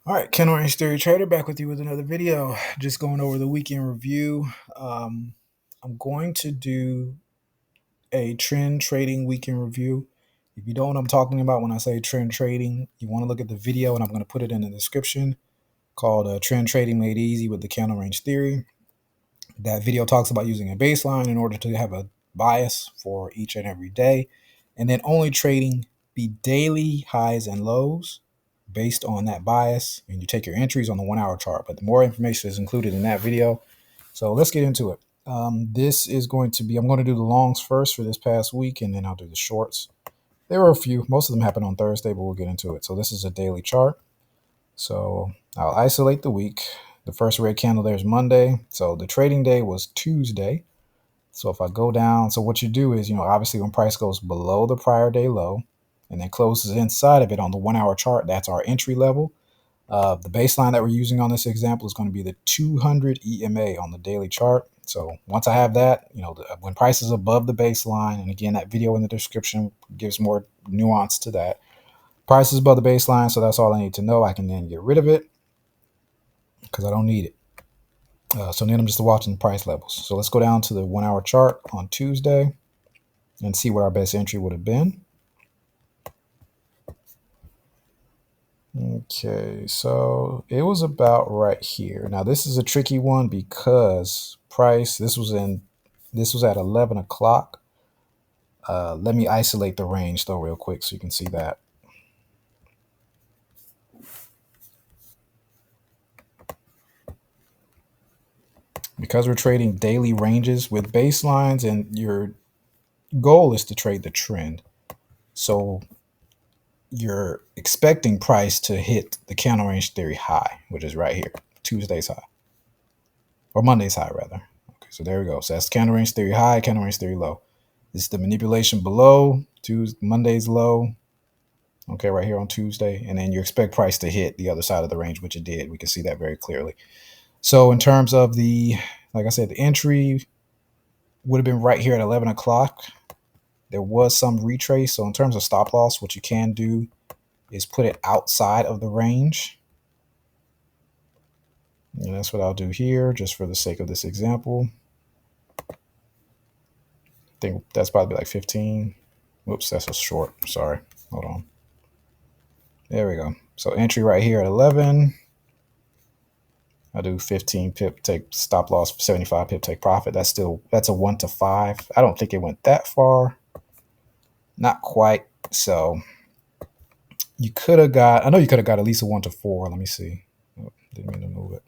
All right, Ken Orange Theory Trader back with you with another video. Just going over the weekend review. Um, I'm going to do a trend trading weekend review. If you don't know what I'm talking about when I say trend trading, you want to look at the video, and I'm going to put it in the description called Trend Trading Made Easy with the Candle Range Theory. That video talks about using a baseline in order to have a bias for each and every day, and then only trading the daily highs and lows based on that bias. And you take your entries on the 1 hour chart, but the more information is included in that video. So let's get into it. This is going to be, I'm going to do the longs first for this past week, and then I'll do the shorts. There were a few, most of them happened on Thursday, but we'll get into it. So this is a daily chart. So I'll isolate the week. The first red candle there is Monday. So the trading day was Tuesday. So if I go down, so what you do is, obviously when price goes below the prior day low and then closes inside of it on the 1 hour chart, that's our entry level. The baseline that we're using on this example is going to be the 200 EMA on the daily chart. So once I have that, when price is above the baseline, and again, that video in the description gives more nuance to that. Price is above the baseline, so that's all I need to know. I can then get rid of it because I don't need it. So then I'm just watching the price levels. So let's go down to the 1 hour chart on Tuesday and see what our best entry would have been. Okay, so it was about right here. Now this is a tricky one because price, this was at 11 o'clock. Let me isolate the range though real quick so you can see that. Because we're trading daily ranges with baselines, and your goal is to trade the trend. So you're expecting price to hit the candle range theory high, which is right here, Tuesday's high, or Monday's high rather. Okay, so there we go. So that's candle range theory high, candle range theory low. This is the manipulation below Monday's low. Okay, right here on Tuesday, and then you expect price to hit the other side of the range, which it did. We can see that very clearly. So in terms of like I said, the entry would have been right here at 11 o'clock. There was some retrace. So in terms of stop loss, what you can do is put it outside of the range. And that's what I'll do here, just for the sake of this example. I think that's probably like 15. Whoops, that's a short. Sorry. Hold on. There we go. So entry right here at 11. I do 15 pip, take stop loss, 75 pip, take profit. That's a 1 to 5. I don't think it went that far. Not quite. So I know you could have got at least a 1 to 4. Let me see. Oh, didn't mean to move it.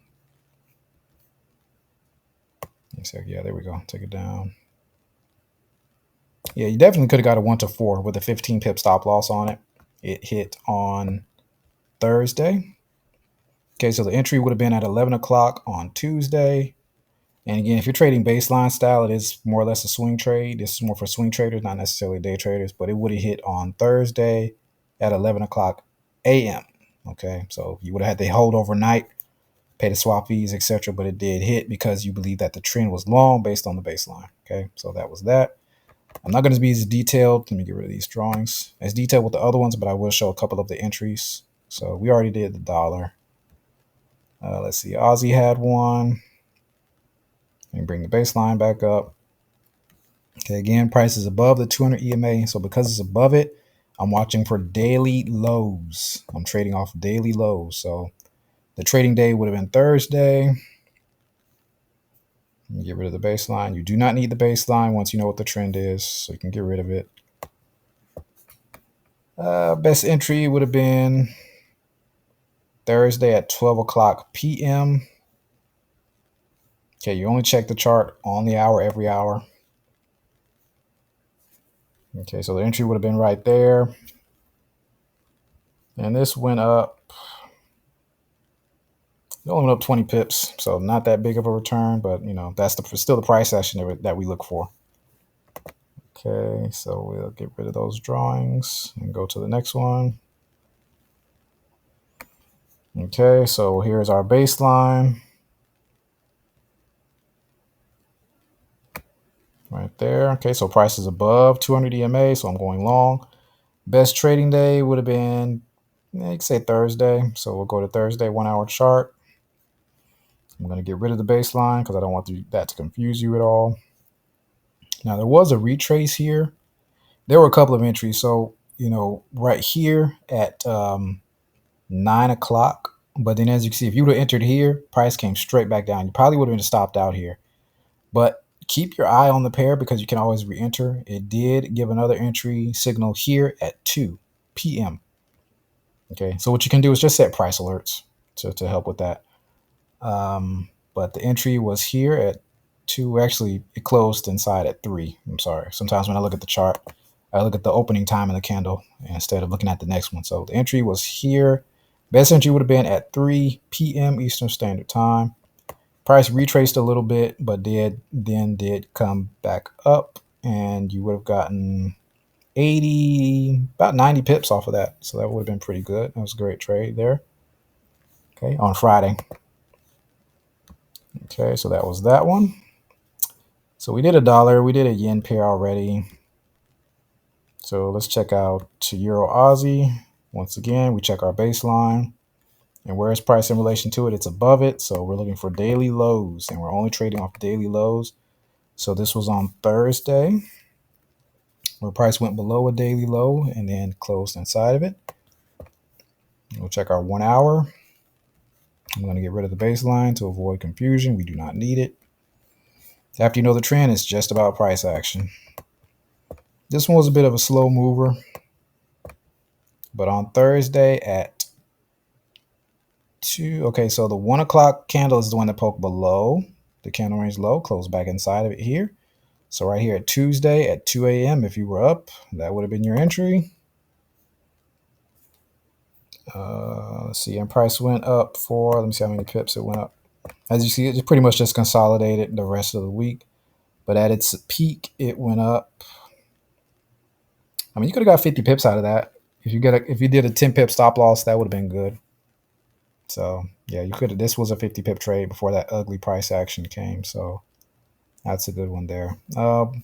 Yeah, there we go. Take it down. Yeah, you definitely could have got a 1 to 4 with a 15 pip stop loss on it. It hit on Thursday. Okay, so the entry would have been at 11 o'clock on Tuesday. And again, if you're trading baseline style, it is more or less a swing trade. This is more for swing traders, not necessarily day traders, but it would have hit on Thursday at 11 o'clock a.m. Okay, so you would have had to hold overnight, pay the swap fees, etc. But it did hit because you believe that the trend was long based on the baseline. Okay, so that was that. I'm not going to be as detailed. Let me get rid of these drawings. As detailed with the other ones, but I will show a couple of the entries. So we already did the dollar. Let's see. Aussie had one. And bring the baseline back up. Okay, again, price is above the 200 EMA. So because it's above it, I'm watching for daily lows. I'm trading off daily lows. So the trading day would have been Thursday. Get rid of the baseline. You do not need the baseline once you know what the trend is, so you can get rid of it. Best entry would have been Thursday at 12 o'clock p.m. Okay, you only check the chart on the hour every hour. Okay, so the entry would have been right there. And this went up. It only went up 20 pips, so not that big of a return, but that's still the price action that we look for. Okay, so we'll get rid of those drawings and go to the next one. Okay, so here's our baseline. Right there. Okay, so price is above 200 EMA, so I'm going long. Best trading day would have been Yeah, you can say Thursday. So we'll go to Thursday 1 hour chart. I'm going to get rid of the baseline because I don't want that to confuse you at all. Now there was a retrace here. There were a couple of entries. So, right here at 9 o'clock. But then as you can see, if you would have entered here, price came straight back down. You probably would have been stopped out here. But keep your eye on the pair because you can always re-enter. It did give another entry signal here at 2 p.m. Okay, so what you can do is just set price alerts to help with that. But the entry was here at 2. Actually, it closed inside at 3. I'm sorry. Sometimes when I look at the chart, I look at the opening time of the candle instead of looking at the next one. So the entry was here. Best entry would have been at 3 p.m. Eastern Standard Time. Price retraced a little bit, but did come back up, and you would have gotten about 90 pips off of that. So that would have been pretty good. That was a great trade there. Okay, on Friday. Okay, so that was that one. So we did $1. We did a yen pair already. So let's check out to Euro Aussie. Once again, we check our baseline. And where is price in relation to it? It's above it. So we're looking for daily lows, and we're only trading off daily lows. So this was on Thursday, where price went below a daily low and then closed inside of it. We'll check our 1 hour. I'm going to get rid of the baseline to avoid confusion. We do not need it. After you know the trend, it's just about price action. This one was a bit of a slow mover. But on Thursday at 2, okay, so the 1 o'clock candle is the one that poked below the candle range low, closed back inside of it here. So right here at Tuesday at 2 a.m., if you were up, that would have been your entry. Let's see, and price went up let me see how many pips it went up. As you see, it pretty much just consolidated the rest of the week. But at its peak, it went up. I mean, you could have got 50 pips out of that. If you did a 10 pip stop loss, that would have been good. So yeah, you could have. This was a 50 pip trade before that ugly price action came. So that's a good one there.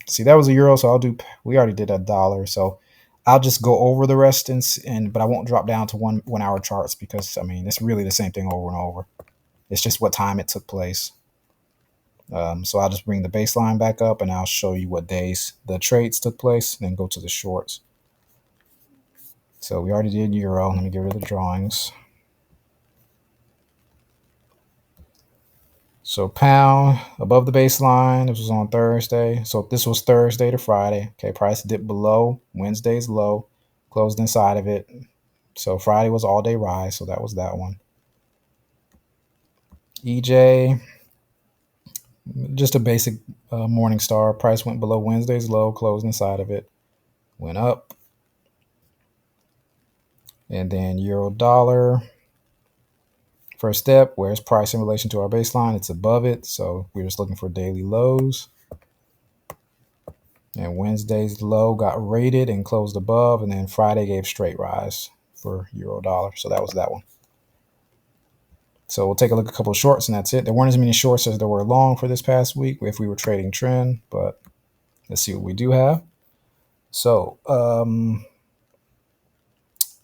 See, that was a euro, so we already did $1. So I'll just go over the rest but I won't drop down to 1 hour charts because I mean it's really the same thing over and over. It's just what time it took place. So I'll just bring the baseline back up and I'll show you what days the trades took place, and then go to the shorts. So we already did euro. Let me get rid of the drawings. So pound above the baseline. This was on Thursday. So this was Thursday to Friday. Okay, price dipped below Wednesday's low, closed inside of it. So Friday was all day rise. So that was that one. EJ, just a basic morning star. Price went below Wednesday's low, closed inside of it, went up. And then euro dollar. First step, where's price in relation to our baseline? It's above it. So we're just looking for daily lows. And Wednesday's low got rated and closed above. And then Friday gave straight rise for euro dollar. So that was that one. So we'll take a look at a couple of shorts, and that's it. There weren't as many shorts as there were long for this past week if we were trading trend. But let's see what we do have. So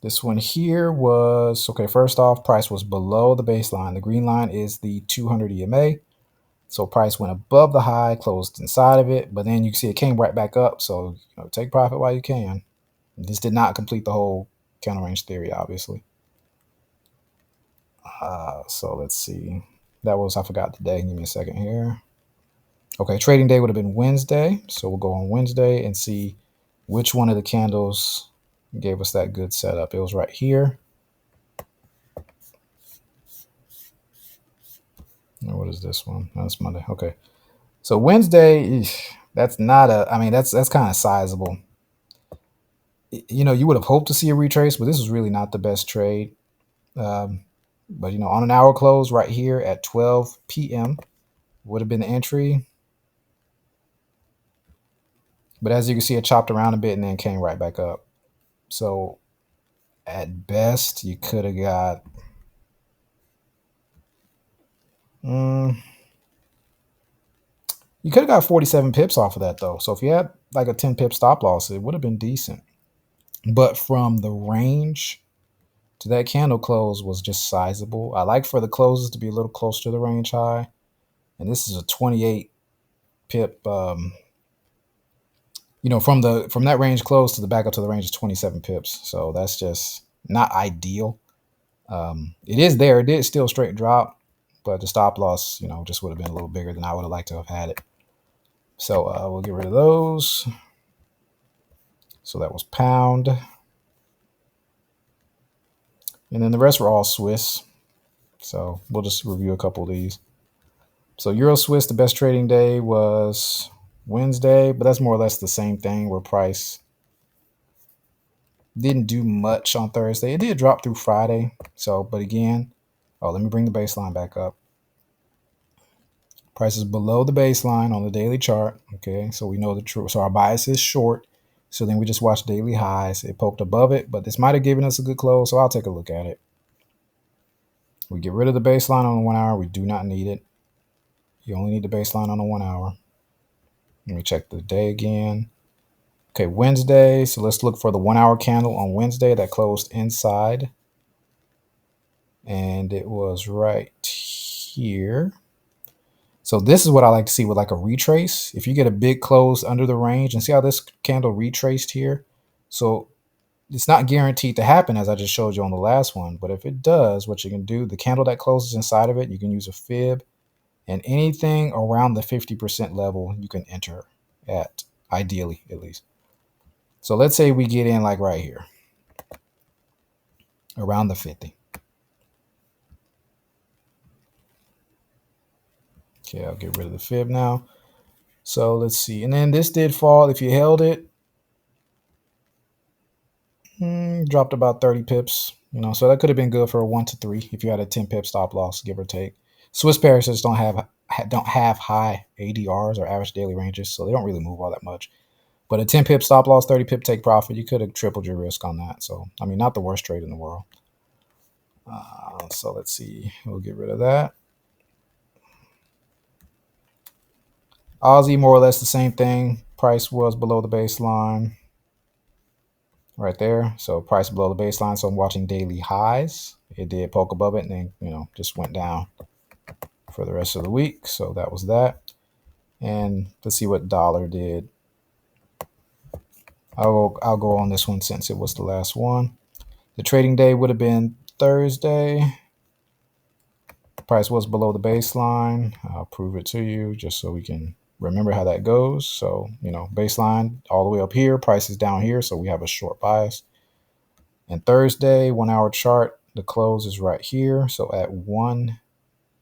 this one here was, okay, first off, price was below the baseline. The green line is the 200 EMA. So price went above the high, closed inside of it, but then you can see it came right back up. So take profit while you can. This did not complete the whole counter range theory, obviously. So let's see. That was, I forgot the day. Give me a second here. Okay, trading day would have been Wednesday. So we'll go on Wednesday and see which one of the candles gave us that good setup. It was right here. What is this one? That's Monday. Okay. So Wednesday, that's not that's kind of sizable. You would have hoped to see a retrace, but this is really not the best trade. But on an hour close right here at 12 p.m. would have been the entry. But as you can see, it chopped around a bit and then came right back up. So at best, you could have got you could have got 47 pips off of that, though. So if you had like a 10 pip stop loss, it would have been decent. But from the range So that candle close was just sizable. I like for the closes to be a little closer to the range high. And this is a 28 pip. From that range close to the back up to the range is 27 pips. So that's just not ideal. It is there. It did still straight drop, but the stop loss, just would have been a little bigger than I would have liked to have had it. So we'll get rid of those. So that was pound. And then the rest were all Swiss. So we'll just review a couple of these. So Euro Swiss, the best trading day was Wednesday, but that's more or less the same thing where price didn't do much on Thursday. It did drop through Friday. So, but again, let me bring the baseline back up. Price is below the baseline on the daily chart. Okay, so we know the truth. So our bias is short. So then we just watch daily highs. It poked above it, but this might have given us a good close. So I'll take a look at it. We get rid of the baseline on the 1 hour. We do not need it. You only need the baseline on the 1 hour. Let me check the day again. Okay, Wednesday. So let's look for the 1 hour candle on Wednesday that closed inside. And it was right here. So this is what I like to see with like a retrace. If you get a big close under the range and see how this candle retraced here. So it's not guaranteed to happen as I just showed you on the last one. But if it does, what you can do, the candle that closes inside of it, you can use a fib. And anything around the 50% level, you can enter at, ideally at least. So let's say we get in like right here, around the 50. Okay, I'll get rid of the fib now. So let's see. And then this did fall. If you held it, dropped about 30 pips. So that could have been good for a 1 to 3 if you had a 10 pip stop loss, give or take. Swiss parachutes don't have high ADRs or average daily ranges, so they don't really move all that much. But a 10 pip stop loss, 30 pip take profit, you could have tripled your risk on that. So, not the worst trade in the world. So let's see. We'll get rid of that. Aussie, more or less the same thing. Price was below the baseline right there. So price below the baseline. So I'm watching daily highs. It did poke above it and then, just went down for the rest of the week. So that was that. And let's see what dollar did. I'll go on this one since it was the last one. The trading day would have been Thursday. Price was below the baseline. I'll prove it to you just so we can remember how that goes. So, baseline all the way up here, price is down here. So we have a short bias. And Thursday, 1 hour chart, the close is right here. So at 1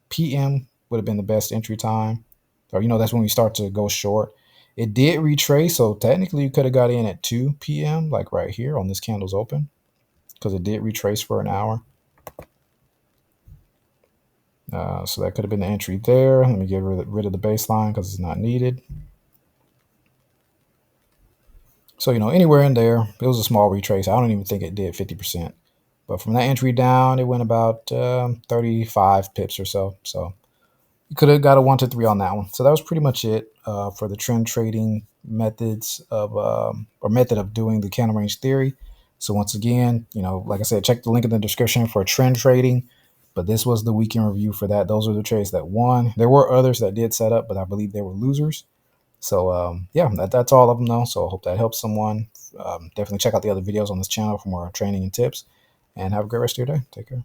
p.m. would have been the best entry time. Or, that's when we start to go short. It did retrace. So technically you could have got in at 2 p.m. like right here on this candle's open because it did retrace for an hour. So that could have been the entry there. Let me get rid of the baseline because it's not needed. So, anywhere in there, it was a small retrace. I don't even think it did 50%. But from that entry down, it went about 35 pips or so. So you could have got a 1 to 3 on that one. So that was pretty much it for the trend trading methods or method of doing the candle range theory. So once again, like I said, check the link in the description for trend trading. But this was the weekend review for that. Those are the trades that won. There were others that did set up, but I believe they were losers. So yeah, that's all of them though. So I hope that helps someone. Definitely check out the other videos on this channel for more training and tips. And have a great rest of your day. Take care.